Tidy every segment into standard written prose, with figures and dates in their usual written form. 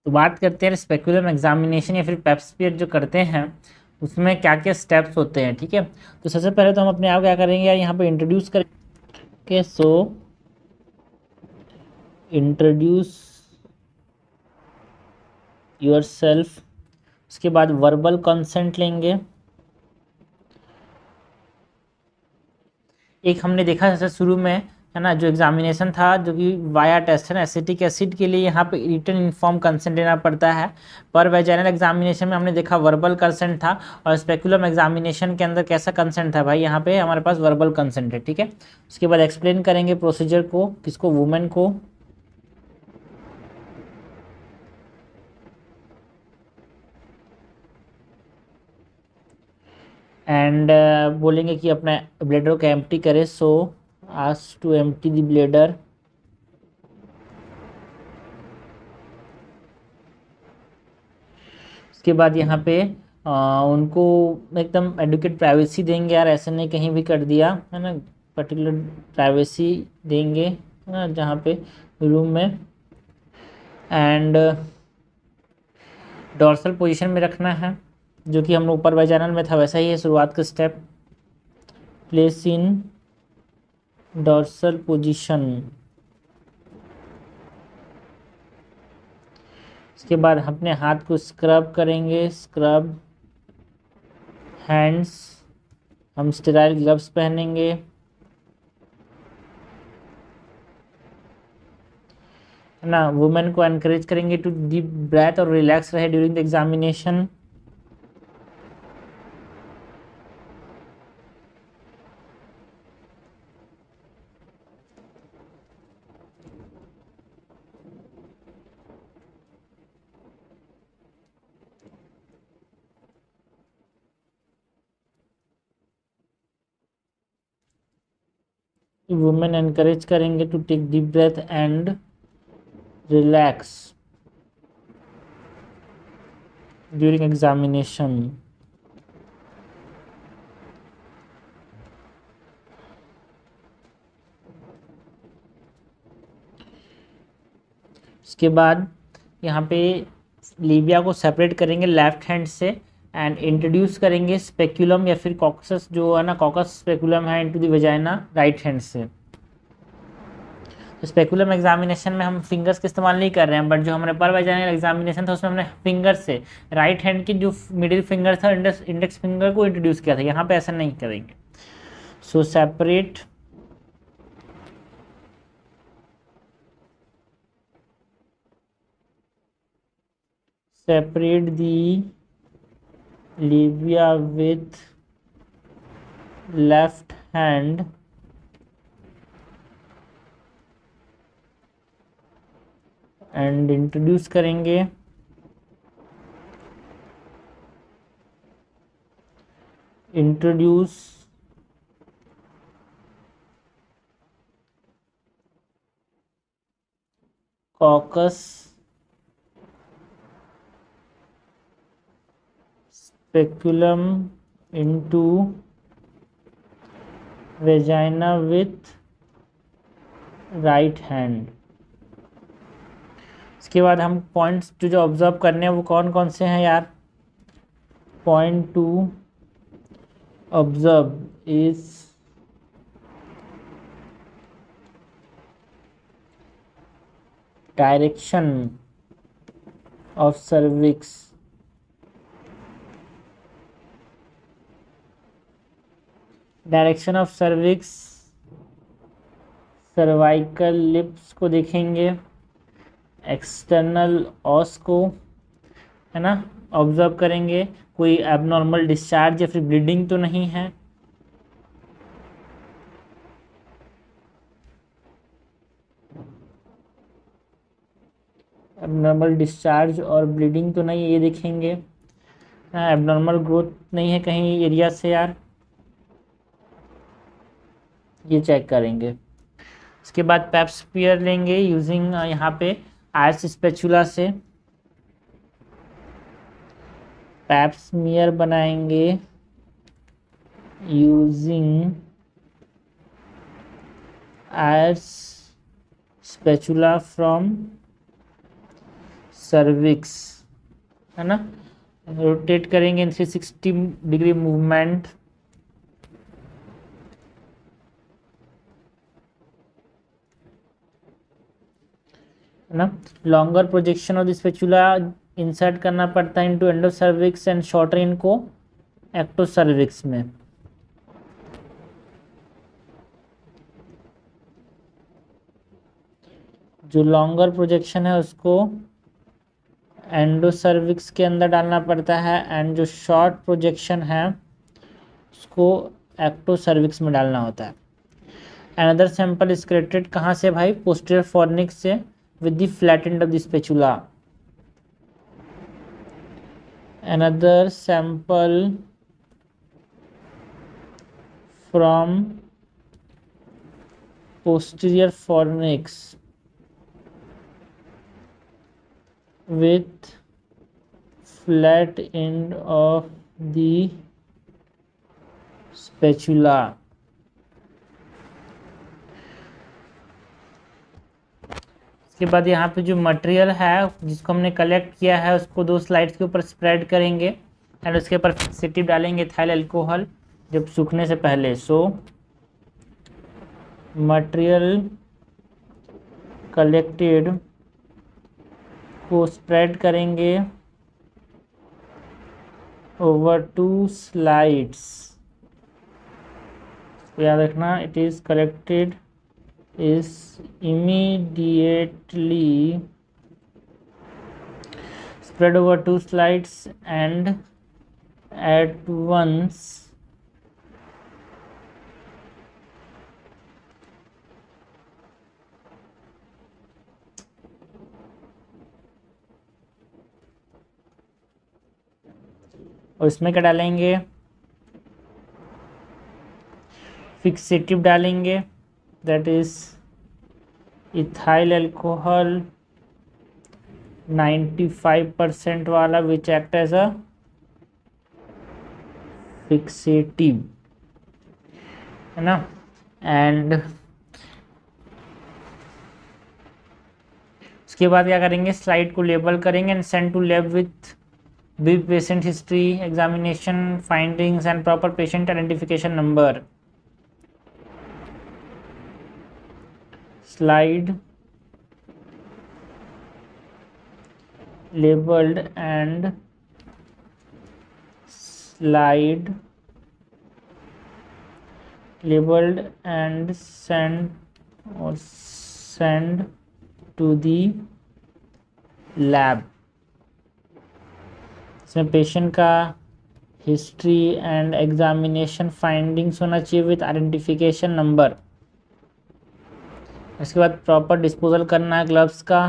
तो बात करते हैं स्पेकुलम एग्जामिनेशन या फिर पेप स्मीयर जो करते हैं उसमें क्या क्या स्टेप्स होते हैं। ठीक है, तो सबसे पहले तो हम अपने आप क्या करेंगे यार, यहाँ पे इंट्रोड्यूस करेंगे। सो इंट्रोड्यूस योर सेल्फ। उसके बाद वर्बल कंसेंट लेंगे। एक हमने देखा जैसे शुरू में है ना, जो एग्जामिनेशन था जो कि वाया टेस्ट है ना, एसिटिक एसिड के लिए यहाँ पे रिटन इन्फॉर्म कंसेंट देना पड़ता है। पर वेजाइनल एग्जामिनेशन में हमने देखा वर्बल कंसेंट था, और स्पेकुलम एग्जामिनेशन के अंदर कैसा कंसेंट था भाई, यहाँ पे हमारे पास वर्बल कंसेंट है। ठीक है, उसके बाद एक्सप्लेन करेंगे प्रोसीजर को, किसको, वुमेन को। एंड बोलेंगे कि अपना ब्लेडर को एम्प्टी करे। So ask to empty the bladder. उसके बाद यहाँ पे उनको एकदम एडुकेट प्राइवेसी देंगे यार, ऐसे नहीं कहीं भी कर दिया है ना, पर्टिकुलर प्राइवेसी देंगे है ना जहाँ पे रूम में। एंड डॉर्सल पोजीशन में रखना है, जो कि हम लोग ऊपर वाइजाइनल में था वैसा ही है शुरुआत का step. Place in dorsal position. उसके बाद अपने हाथ को स्क्रब करेंगे, स्क्रब हैंड्स। हम स्टेराइल ग्लव्स पहनेंगे। है ना, वुमेन को एनकरेज करेंगे टू डीप ब्रेथ और रिलैक्स रहे during the examination. Women encourage करेंगे to take deep breath and relax during examination. उसके बाद यहाँ पे लीबिया को सेपरेट करेंगे लेफ्ट हैंड से, एंड इंट्रोड्यूस करेंगे स्पेकुलम या फिर कॉकस जो है ना, कॉकस स्पेकुलम है into the vagina right hand से। तो स्पेकुलम एग्जामिनेशन में हम फिंगर्स का इस्तेमाल नहीं कर रहे हैं, बट जो हमारे पर वजाइनल एग्जामिनेशन था उसमें हमने फिंगर से राइट हैंड की जो मिडिल फिंगर था, इंडेक्स फिंगर को इंट्रोड्यूस किया था। यहाँ पे ऐसा नहीं करेंगे। So separate the labia with left hand and introduce करेंगे introduce Cusco's speculum into vagina with right hand. इसके बाद हम पॉइंट्स जो ऑब्जर्व करने हैं वो कौन कौन से हैं यार। Point two observe is direction of cervix, direction of cervix, cervical lips को देखेंगे, एक्सटर्नल ऑस को है ना ऑब्जर्व करेंगे, कोई एबनॉर्मल डिस्चार्ज या फिर ब्लीडिंग तो नहीं है। एबनॉर्मल डिस्चार्ज और ब्लीडिंग तो नहीं, ये देखेंगे। एबनॉर्मल ग्रोथ नहीं है कहीं एरिया से यार, ये चेक करेंगे। उसके बाद पेप स्मीयर लेंगे यूजिंग यहाँ पे आयर्स स्पेचुला से पेप स्मीयर बनाएंगे using Aires spatula from cervix, है ना, रोटेट करेंगे 360 डिग्री मूवमेंट, है ना। Longer projection of the spatula insert करना पड़ता है into endo cervix and shorter इनको एक्टो सर्विक्स में। जो लॉन्गर प्रोजेक्शन है उसको एंडो सर्विक्स के अंदर डालना पड़ता है एंड जो शॉर्ट प्रोजेक्शन है उसको एक्टो सर्विक्स में डालना होता है। अनदर सैंपल इज कलेक्टेड कहाँ से भाई, पोस्टीरियर फॉर्निक्स से with the flat end of the spatula. Another sample from posterior fornix with flat end of the spatula. उसके बाद यहाँ पे जो मटेरियल है जिसको हमने कलेक्ट किया है उसको 2 स्लाइड्स के ऊपर स्प्रेड करेंगे एंड उसके ऊपर फिक्सेटिव डालेंगे इथाइल अल्कोहल जब सूखने से पहले। सो मटेरियल कलेक्टेड को स्प्रेड करेंगे ओवर 2 स्लाइड्स। याद रखना, it is collected is immediately spread over 2 slides and at once और इसमें क्या डालेंगे, फिक्सेटिव डालेंगे, that is ethyl alcohol 95% वाला which act as a fixative, है ना। एंड उसके बाद क्या करेंगे, स्लाइड को लेबल करेंगे and send to lab with brief patient history, examination findings and proper patient identification number. Slide labeled and send to the lab. इसमें पेशेंट का हिस्ट्री एंड एग्जामिनेशन फाइंडिंग्स होना चाहिए विथ आइडेंटिफिकेशन नंबर। इसके बाद proper disposal करना है gloves का,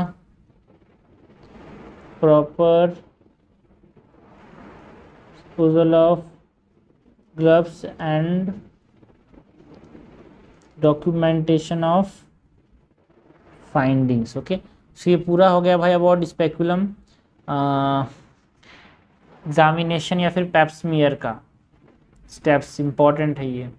proper disposal of gloves and documentation of findings. Okay, so ये पूरा हो गया भाई अबाउट स्पेकुलम एग्जामिनेशन या फिर पैप स्मीयर का स्टेप्स, इंपॉर्टेंट है ये।